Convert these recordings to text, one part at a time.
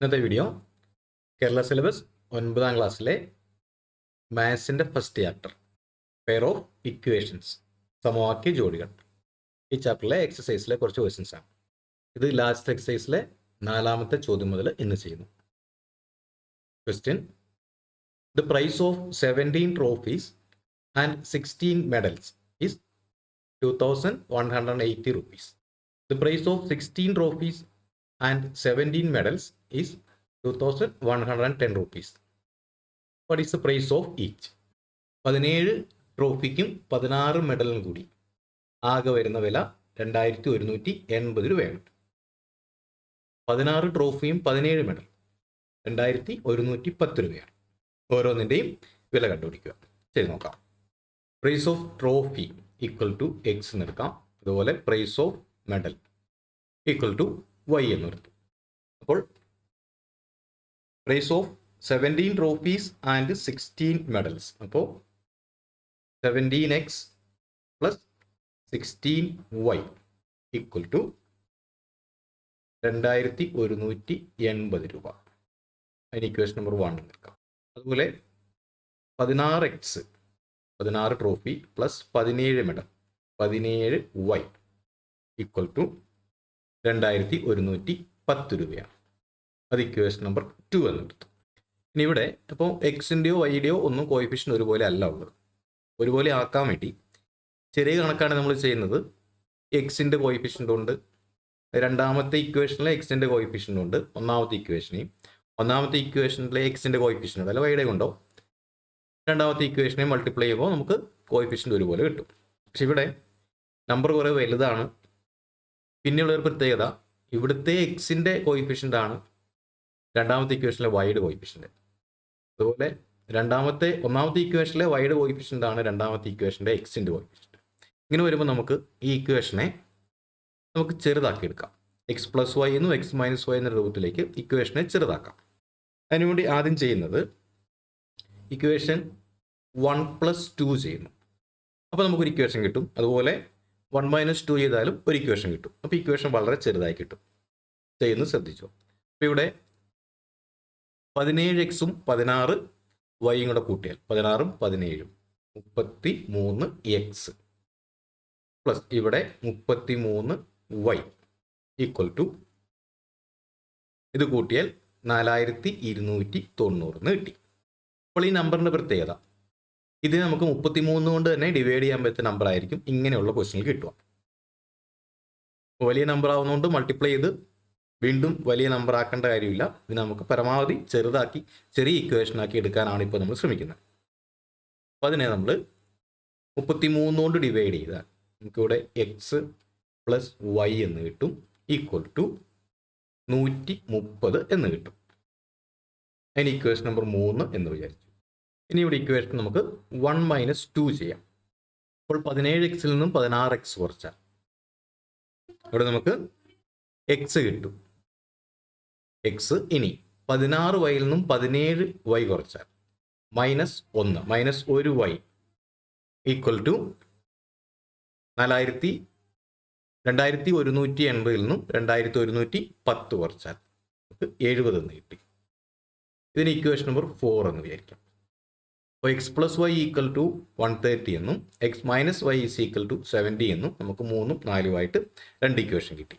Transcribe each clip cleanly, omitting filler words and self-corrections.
ഇന്നത്തെ video Kerala syllabus 9ാം ക്ലാസ്സിലെ മാത്സിൻ്റെ first chapter pair of equations സമവാക്യ ജോഡികൾ ഈ ചാപ്റ്ററിലെ എക്സസൈസിലെ കുറച്ച് ക്വസ്റ്റ്യൻസ് ആണ്. ഇത് ലാസ്റ്റ് എക്സസൈസിലെ 4ാമത്തെ ചോദ്യം മുതൽ ഇന്ന് ചെയ്യുന്നു. Question: the price of 17 trophies and 16 medals is 2180 rupees. The price of 16 trophies and 17 medals is 2110 rupees. What is the price of each? 17 ട്രോഫിക്കും 16 മെഡലിനും കൂടി ആകെ വരുന്ന വില 2180 രൂപയാണ്. 16 ട്രോഫിയും 17 മെഡൽ 2110 രൂപയാണ്. ഓരോന്നിൻ്റെയും വില കണ്ടുപിടിക്കുക. ചെയ്ത് നോക്കാം. Price of trophy equal to x എന്ന് എടുക്കാം. അതുപോലെ price of medal equal to y എന്ന് എടുത്തു. അപ്പോൾ price of 17 trophies and 16 medals, അപ്പോൾ 17x plus 16y equal to 2180 രൂപ. അതിന് ഇക്വേഷൻ നമ്പർ 1 എടുക്കാം. അതുപോലെ 16 trophy plus 17 medal 17y equal to 2110 രൂപയാണ്. അത് ഇക്വേഷൻ നമ്പർ 2 എന്നെടുത്തു. ഇനി ഇവിടെ അപ്പോൾ എക്സിൻ്റെയോ വൈയുടെയോ ഒന്നും കോയിഫിഷ്യൻ്റ് ഒരുപോലെ അല്ല ഉള്ളത്. ഒരുപോലെ ആക്കാൻ വേണ്ടി ചെറിയ കണക്കാണ് നമ്മൾ ചെയ്യുന്നത്. എക്സിൻ്റെ കോയിഫിഷ്യൻ്റ് ഉണ്ട്, രണ്ടാമത്തെ ഇക്വേഷനിലെ എക്സിൻ്റെ കോയിഫിഷ്യൻ്റ് ഉണ്ട്, ഒന്നാമത്തെ ഇക്വേഷനിലെ എക്സിൻ്റെ കോയിഫിഷ്യൻ്റ് ഉണ്ട്, അല്ല വൈയുടെ കൊണ്ടോ രണ്ടാമത്തെ ഇക്വേഷനെ മൾട്ടിപ്ലൈ ചെയ്യുമ്പോൾ നമുക്ക് കോയിഫിഷ്യൻ്റ് ഒരുപോലെ കിട്ടും. പക്ഷെ ഇവിടെ നമ്പർ കുറേ വലുതാണ്. പിന്നെയുള്ളൊരു പ്രത്യേകത, ഇവിടുത്തെ എക്സിൻ്റെ കോയിഫിഷ്യൻ്റ് ആണ് രണ്ടാമത്തെ ഇക്വേഷനിലെ വൈയുടെ കോയിഫിഷ്യൻ്റ്. അതുപോലെ ഒന്നാമത്തെ ഇക്വേഷനിലെ വൈയുടെ കോയിഫിഷ്യൻ്റ് ആണ് രണ്ടാമത്തെ ഇക്വേഷൻ്റെ എക്സിൻ്റെ കോയിഫിഷ്യൻ്റ്. ഇങ്ങനെ വരുമ്പോൾ നമുക്ക് ഈ ഇക്വേഷനെ നമുക്ക് ചെറുതാക്കി എടുക്കാം. എക്സ് പ്ലസ് വൈ എന്നും എക്സ് മൈനസ് വൈ എന്ന രൂപത്തിലേക്ക് ഇക്വേഷനെ ചെറുതാക്കാം. അതിനുവേണ്ടി ആദ്യം ചെയ്യുന്നത് ഇക്വേഷൻ 1+2 ചെയ്യുന്നു. അപ്പോൾ നമുക്കൊരു ഇക്വേഷൻ കിട്ടും. അതുപോലെ 1 - 2 ചെയ്താലും ഒരു ഇക്വേഷൻ കിട്ടും. അപ്പോൾ ഇക്വേഷൻ വളരെ ചെറുതായി കിട്ടും. ചെയ്യുന്നത് ശ്രദ്ധിച്ചു. അപ്പോൾ ഇവിടെ 17x-ഉം 16y കൂടെ കൂട്ടിയാൽ 16ഉം 17ഉം 33x പ്ലസ് ഇവിടെ 33y ഈക്വൽ ടു ഇത് കൂട്ടിയാൽ 4290 കിട്ടി. അപ്പോൾ ഈ നമ്പറിൻ്റെ പ്രത്യേകത, ഇതിനെ നമുക്ക് 33 കൊണ്ട് തന്നെ ഡിവൈഡ് ചെയ്യാൻ പറ്റുന്ന നമ്പർ ആയിരിക്കും ഇങ്ങനെയുള്ള ക്വസ്റ്റ്യനിൽ കിട്ടുക. വലിയ നമ്പർ ആവുന്നതുകൊണ്ട് മൾട്ടിപ്ലൈ ചെയ്ത് വീണ്ടും വലിയ നമ്പർ ആക്കേണ്ട കാര്യമില്ല. ഇത് നമുക്ക് പരമാവധി ചെറുതാക്കി ചെറിയ ഇക്വേഷനാക്കി എടുക്കാനാണ് ഇപ്പോൾ നമ്മൾ ശ്രമിക്കുന്നത്. അപ്പോൾ അതിനെ നമ്മൾ 33 കൊണ്ട് ഡിവൈഡ് ചെയ്താൽ നമുക്കിവിടെ എക്സ് പ്ലസ് വൈ എന്ന് കിട്ടും ഈക്വൽ ടു 130 എന്ന് കിട്ടും. അതിന് ഇക്വേഷൻ നമ്പർ 3 എന്ന് വിചാരിച്ചു. ഇനി ഇവിടെ ഇക്വേഷൻ നമുക്ക് 1 - 2 ചെയ്യാം. അപ്പോൾ 17x-ൽ നിന്നും 16x കുറച്ചാൽ ഇവിടെ നമുക്ക് എക്സ് കിട്ടും. എക്സ് ഇനി 16y-ൽ നിന്നും 17y കുറച്ചാൽ -1y ഈക്വൽ ടു 2180-ൽ നിന്നും 2110 കുറച്ചാൽ നമുക്ക് 70 എന്ന് കിട്ടി. ഇതിന് ഇക്വേഷൻ നമ്പർ 4 എന്ന് വിചാരിക്കാം. അപ്പോൾ x plus y equal to 130 എന്നും x minus y is equal to 70 എന്നും നമുക്ക് 3ഉം 4ഉം ആയിട്ട് 2 ഇക്വേഷൻ കിട്ടി.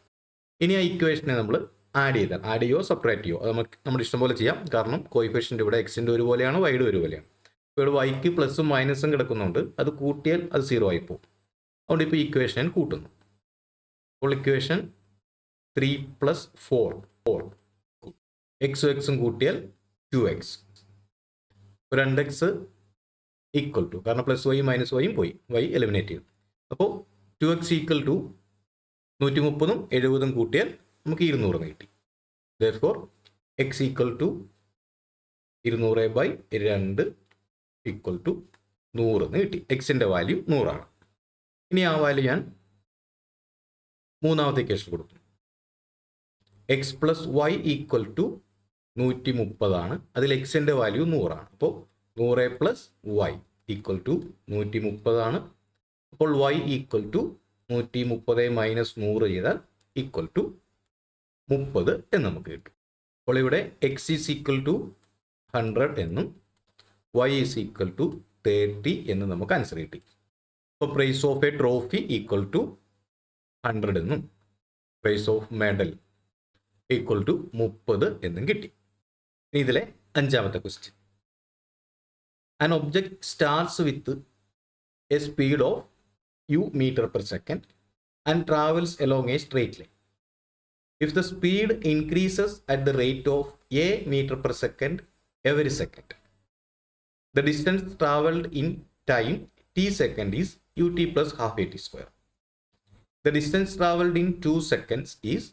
ഇനി ആ ഇക്വേഷനെ നമ്മൾ ആഡ് ചെയ്യോ സെപ്പറേറ്റ് ചെയ്യോ അത് നമ്മുടെ ഇഷ്ടം പോലെ ചെയ്യാം. കാരണം കോയിഫിഷ്യൻ്റ് ഇവിടെ എക്സിൻ്റെ ഒരുപോലെയാണ്, വൈയുടെ ഒരുപോലെയാണ്. ഇപ്പോൾ ഇവിടെ വൈക്ക് പ്ലസും മൈനസും കിടക്കുന്നുണ്ട്. അത് കൂട്ടിയാൽ അത് 0 ആയി പോകും. അതുകൊണ്ട് ഇപ്പോൾ ഇക്വേഷൻ കൂട്ടുന്നു. അപ്പോൾ ഇക്വേഷൻ 3 + 4 എക്സും കൂട്ടിയാൽ 2x. 2x ഈക്വൽ ടു, കാരണം പ്ലസ് വൈയും മൈനസ് വൈയും പോയി, വൈ എലിമിനേറ്റ് ചെയ്തു. അപ്പോൾ 2x ഈക്വൽ ടു 130ഉം 70ഉം കൂട്ടിയാൽ നമുക്ക് 200 കിട്ടി. therefore x equal to 200/2 equal to 100 എന്ന് കിട്ടി. എക്സിൻ്റെ വാല്യൂ 100 ആണ്. ഇനി ആ വാല്യൂ ഞാൻ മൂന്നാമത്തെ ഇക്വേഷൻ കൊടുത്തു. X plus y equal to 130 ആണ്. അതിൽ എക്സിൻ്റെ വാല്യൂ 100 ആണ്. അപ്പോൾ 100 + y ഈക്വൽ ടു 130 ആണ്. അപ്പോൾ y ഈക്വൽ ടു 130 - 100 ചെയ്താൽ ഈക്വൽ ടു 30 എന്ന് നമുക്ക് കിട്ടും. അപ്പോൾ ഇവിടെ എക്സ് ഈസ് ഈക്വൽ ടു 100 എന്നും y ഈസ് ഈക്വൽ ടു 30 എന്ന് നമുക്ക് ആൻസർ കിട്ടി. അപ്പോൾ price of a trophy equal to 100 എന്നും price of medal equal to 30 എന്നും കിട്ടി. ഇതിലെ അഞ്ചാമത്തെ question. An object starts with a speed of u meter per second and travels along a straight line. If the speed increases at the rate of a meter per second every second, the distance traveled in time t second is ut plus half at square. The distance traveled in 2 seconds is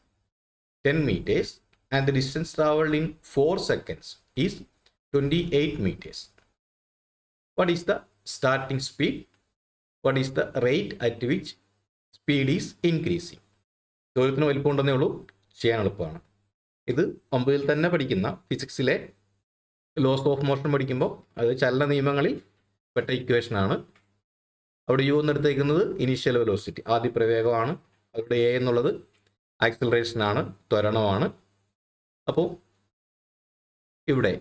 10 meters and the distance traveled in 4 seconds is 28 meters. What is the starting speed? What is the rate at which speed is increasing? ചോദ്യത്തിന് വലിപ്പം ഉണ്ടെന്നേ ഉള്ളൂ, ചെയ്യാൻ എളുപ്പമാണ്. ഇത് 9ൽ തന്നെ പഠിക്കുന്ന ഫിസിക്സിലെ loss of motion പഠിക്കുമ്പോൾ അത് ചലന നിയമങ്ങളിൽ പെട്ട ഇക്വേഷനാണ്. അവിടെ യു എന്നെടുത്തേക്കുന്നത് ഇനീഷ്യൽ വെലോസിറ്റി, ആദ്യ പ്രവേഗമാണ്. അവിടെ എ എന്നുള്ളത് ആക്സിലറേഷനാണ്, ത്വരണമാണ്. അപ്പോൾ ഇവിടെ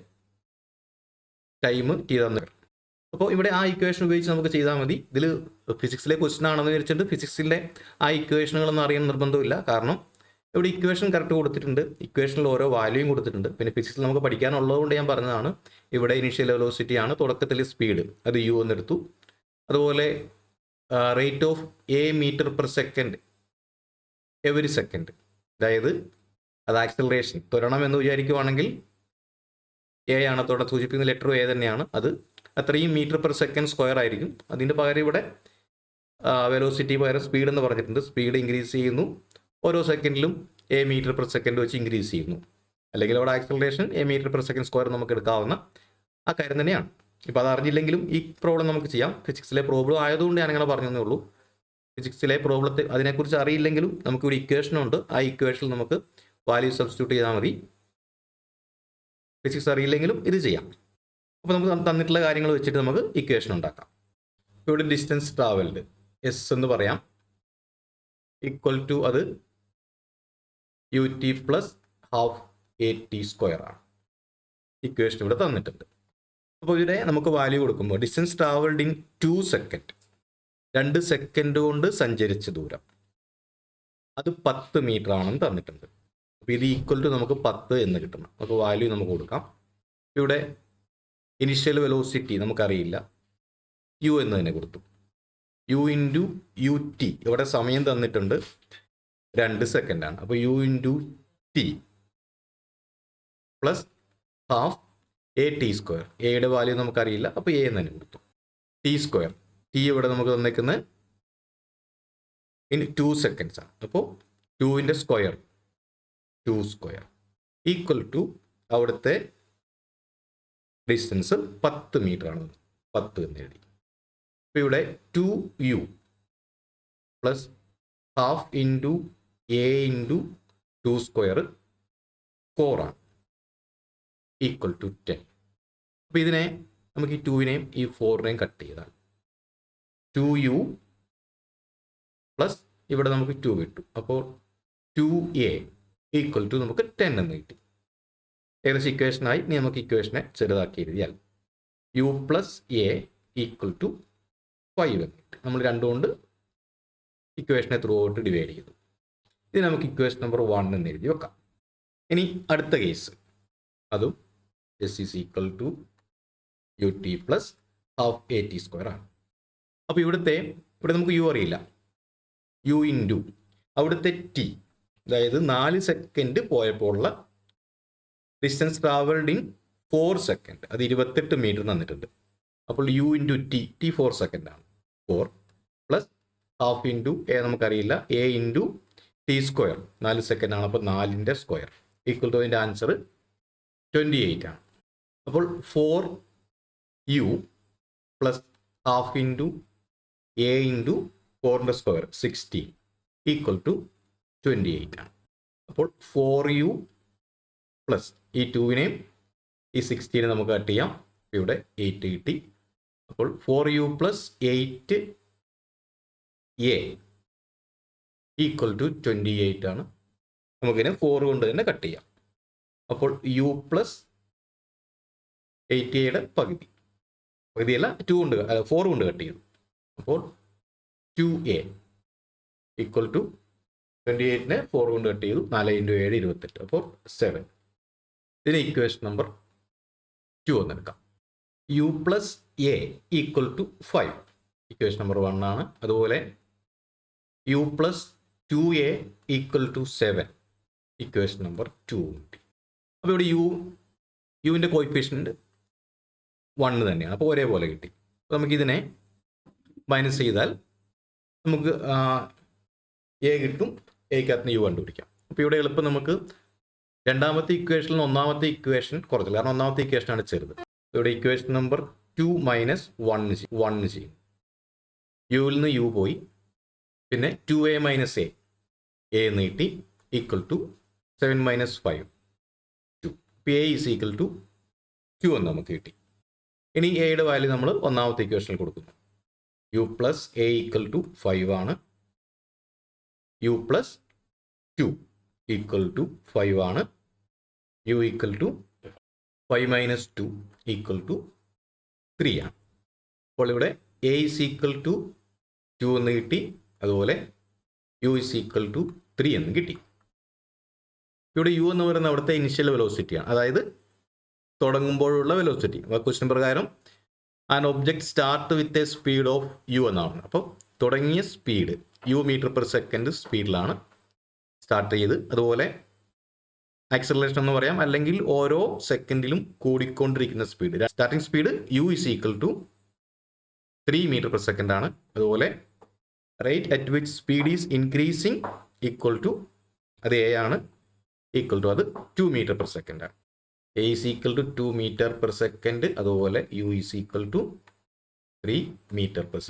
ടൈം ടി തന്നു. അപ്പോൾ ഇവിടെ ആ ഇക്വേഷൻ ഉപയോഗിച്ച് നമുക്ക് ചെയ്താൽ മതി. ഇതിൽ ഫിസിക്സിലെ ക്വസ്റ്റ്യൻ ആണെന്ന് വിചാരിച്ചിട്ട് ഫിസിക്സിലെ ആ ഇക്വേഷനുകളൊന്നും അറിയാൻ നിർബന്ധമില്ല. കാരണം ഇവിടെ ഇക്വേഷൻ കറക്റ്റ് കൊടുത്തിട്ടുണ്ട്, ഇക്വേഷനിൽ ഓരോ വാല്യൂയും കൊടുത്തിട്ടുണ്ട്. പിന്നെ ഫിസിക്സിൽ നമുക്ക് പഠിക്കാനുള്ളതുകൊണ്ട് ഞാൻ പറഞ്ഞതാണ്. ഇവിടെ ഇനീഷ്യൽ വെലോസിറ്റി ആണ്, തുടക്കത്തിൽ സ്പീഡ് അത് യു എന്നെടുത്തു. അതുപോലെ rate of a meter per second every second, അതായത് അത് ആക്സിലറേഷൻ ത്വരണം എന്ന് വിചാരിക്കുവാണെങ്കിൽ എ ആണ്, തുടർന്ന് സൂചിപ്പിക്കുന്ന ലെറ്റർ എ തന്നെയാണ്. അത് അത്രയും മീറ്റർ പെർ സെക്കൻഡ് സ്ക്വയർ ആയിരിക്കും. അതിൻ്റെ പകരം ഇവിടെ വെലോസിറ്റി പകരം സ്പീഡ് എന്ന് പറഞ്ഞിട്ടുണ്ട്. സ്പീഡ് ഇൻക്രീസ് ചെയ്യുന്നു, ഓരോ സെക്കൻഡിലും എ മീറ്റർ പെർ സെക്കൻഡ് വെച്ച് ഇൻക്രീസ് ചെയ്യുന്നു. അല്ലെങ്കിൽ അവിടെ acceleration a meter per second square നമുക്ക് എടുക്കാവുന്ന ആ കാര്യം തന്നെയാണ്. ഇപ്പോൾ അത് അറിഞ്ഞില്ലെങ്കിലും ഈ പ്രോബ്ലം നമുക്ക് ചെയ്യാം. ഫിസിക്സിലെ പ്രോബ്ലം ആയതുകൊണ്ട് ഞാനിങ്ങനെ പറഞ്ഞതേ ഉള്ളൂ. ഫിസിക്സിലെ പ്രോബ്ലത്തെ അതിനെക്കുറിച്ച് അറിയില്ലെങ്കിലും നമുക്കിവിടെ ഇക്വേഷനുണ്ട്. ആ ഇക്വേഷനിൽ നമുക്ക് വാല്യൂ സബ്സ്റ്റിറ്റ്യൂട്ട് ചെയ്താൽ മതി. ഫിസിക്സ് അറിയില്ലെങ്കിലും ഇത് ചെയ്യാം. അപ്പോൾ നമുക്ക് തന്നിട്ടുള്ള കാര്യങ്ങൾ വെച്ചിട്ട് നമുക്ക് ഇക്വേഷൻ ഉണ്ടാക്കാം. ഇവിടെ ഡിസ്റ്റൻസ് ട്രാവൽഡ് എസ് എന്ന് പറയാം, ഈക്വൽ ടു അത് u t plus half a t square ആണ്. ഇക്വേഷൻ ഇവിടെ തന്നിട്ടുണ്ട്. അപ്പോൾ ഇവിടെ നമുക്ക് വാല്യൂ കൊടുക്കുമ്പോൾ distance travelled in 2 second, 2 second കൊണ്ട് സഞ്ചരിച്ച ദൂരം, അത് 10 മീറ്റർ ആണെന്ന് തന്നിട്ടുണ്ട്. അപ്പോൾ ഇത് ഈക്വൽ ടു നമുക്ക് 10 എന്ന് കിട്ടണം. അപ്പോൾ വാല്യൂ നമുക്ക് കൊടുക്കാം. ഇവിടെ ഇനിഷ്യൽ വെലോസിറ്റി നമുക്കറിയില്ല, യു എന്ന് തന്നെ കൊടുത്തു. യു ഇൻറ്റു യു ടി, ഇവിടെ സമയം തന്നിട്ടുണ്ട് 2 സെക്കൻഡാണ്. അപ്പോൾ u into t plus half a t square. എയുടെ വാല്യൂ നമുക്കറിയില്ല, അപ്പോൾ എ എന്ന് തന്നെ കൊടുത്തു. ടി സ്ക്വയർ, ടി ഇവിടെ നമുക്ക് തന്നിരിക്കുന്നത് ഇൻ 2 സെക്കൻഡ്സ് ആണ്. അപ്പോൾ 2ൻ്റെ സ്ക്വയർ 2 സ്ക്വയർ ഈക്വൽ ടു അവിടുത്തെ ഡിസ്റ്റൻസ് 10 മീറ്റർ ആണ്, 10 എന്ന് എഴുതി. അപ്പോൾ ഇവിടെ 2u plus half into a into 2 square 4 ആണ്, ഈക്വൽ ടു 10. അപ്പോൾ ഇതിനെ നമുക്ക് ഈ 2നെയും ഈ 4നെയും കട്ട് ചെയ്താൽ 2u പ്ലസ് ഇവിടെ നമുക്ക് 2 കിട്ടും. അപ്പോൾ 2a ഈക്വൽ ടു നമുക്ക് 10 എന്ന് കിട്ടി. ഏകദേശം ഇക്വേഷനായി. ഇനി നമുക്ക് ഇക്വേഷനെ ചെറുതാക്കി എഴുതിയാൽ u plus a equal to 5 എന്ന് കിട്ടി. നമ്മൾ 2 കൊണ്ട് ഇക്വേഷനെ ത്രൂ ഔട്ട് ഡിവൈഡ് ചെയ്തു. ഇത് നമുക്ക് ഇക്വേഷൻ നമ്പർ 1 എന്ന് എഴുതി വെക്കാം. ഇനി അടുത്ത കേസ്, അതും s is equal to u t plus half a t square ആണ്. അപ്പോൾ ഇവിടെ നമുക്ക് യു അറിയില്ല, യു ഇൻറ്റു അവിടുത്തെ ടി, അതായത് 4 സെക്കൻഡ് പോയപ്പോൾ ഉള്ള ഡിസ്റ്റൻസ് ട്രാവൽഡ് ഇൻ 4 സെക്കൻഡ്, അത് 28 മീറ്റർ തന്നിട്ടുണ്ട്. അപ്പോൾ യു ഇൻറ്റു ടി 4 സെക്കൻഡ് ആണ്. 4 പ്ലസ് ഹാഫ് ഇൻറ്റു എ നമുക്കറിയില്ല, a into t square 4 second ആണ്. അപ്പോൾ 4ൻ്റെ സ്ക്വയർ ഈക്വൽ ടു അതിൻ്റെ ആൻസർ 28 ആണ്. അപ്പോൾ 4u plus half into a into 4ൻ്റെ സ്ക്വയർ 16 ഈക്വൽ ടു 28 ആണ്. അപ്പോൾ 4u പ്ലസ് ഈ 2നെയും ഈ 16 നമുക്ക് കട്ട് ചെയ്യാം. ഇവിടെ 8 കിട്ടി. അപ്പോൾ 4u plus 8a equal to 28 ആണ്. നമുക്കിതിനെ 4 കൊണ്ട് തന്നെ കട്ട് ചെയ്യാം. അപ്പോൾ യു പ്ലസ് 80യുടെ പകുതിയല്ല 4 കൊണ്ട് കട്ട് ചെയ്തു. അപ്പോൾ 2a ഈക്വൽ ടു 28നെ 4 കൊണ്ട് കട്ട് ചെയ്തു. 4 × 7 28. അപ്പോൾ 7. ഇതിന് ഇക്വേഷൻ നമ്പർ 2 എന്നെടുക്കാം. U plus a equal to 5 equation number 1 ആണ്. അതുപോലെ u plus 2a equal to 7 equation number 2 കിട്ടി. അപ്പോൾ ഇവിടെ യുവിൻ്റെ കോയിഫിഷ്യൻറ്റ് 1 തന്നെയാണ്. അപ്പോൾ ഒരേപോലെ കിട്ടി. അപ്പോൾ നമുക്കിതിനെ മൈനസ് ചെയ്താൽ നമുക്ക് എ കിട്ടും. എക്കകത്ത് യു കണ്ടുപിടിക്കാം. അപ്പോൾ ഇവിടെ എളുപ്പം നമുക്ക് രണ്ടാമത്തെ ഇക്വേഷനിൽ ഒന്നാമത്തെ ഇക്വേഷൻ കുറച്ചില്ല, കാരണം ഒന്നാമത്തെ ഇക്വേഷനാണ് ചെറുത്. ഇവിടെ ഇക്വേഷൻ നമ്പർ 2 മൈനസ് 1 ചെയ്യും. യുവിൽ നിന്ന് യു പോയി, പിന്നെ 2a മൈനസ് എ എന്ന് കിട്ടി, equal to 7 minus 5 2. A is equal to 2 എന്ന് നമുക്ക് കിട്ടി. ഇനി എയുടെ വാല്യൂ നമ്മൾ ഒന്നാമത്തെ ഇക്വേഷനിൽ കൊടുക്കുന്നു. U plus a equal to 5 ആണ്. യു പ്ലസ് 2 ഈക്വൽ ടു 5 ആണ്. U equal to 5 minus 2 equal to 3 ആണ്. അപ്പോൾ ഇവിടെ എ ഈസ് ഈക്വൽ ടു 2 എന്ന് കിട്ടി. അതുപോലെ യു ഈസ് ഈക്വൽ ടു 3 എന്ന് കിട്ടി. ഇവിടെ യു എന്ന് പറയുന്നത് അവിടുത്തെ ഇനിഷ്യൽ വെലോസിറ്റിയാണ്, അതായത് തുടങ്ങുമ്പോഴുള്ള വെലോസിറ്റി. ക്വസ്റ്റ്യൻ പ്രകാരം an object start with a speed of u എന്നാണ്. അപ്പോൾ തുടങ്ങിയ speed u meter per second സ്പീഡിലാണ് സ്റ്റാർട്ട് ചെയ്ത്. അതുപോലെ ആക്സലറേഷൻ എന്ന് പറയാം, അല്ലെങ്കിൽ ഓരോ സെക്കൻഡിലും കൂടിക്കൊണ്ടിരിക്കുന്ന speed. Starting speed u is equal to 3 meter per second ആണ്. അതുപോലെ rate at which speed is increasing equal to, അത് എ ആണ്, ഈക്വൽ ടു അത് 2 മീറ്റർ പെർ സെക്കൻഡ് ആണ്. A is equal to 2 meter per second. അതുപോലെ u is equal to 3 meter per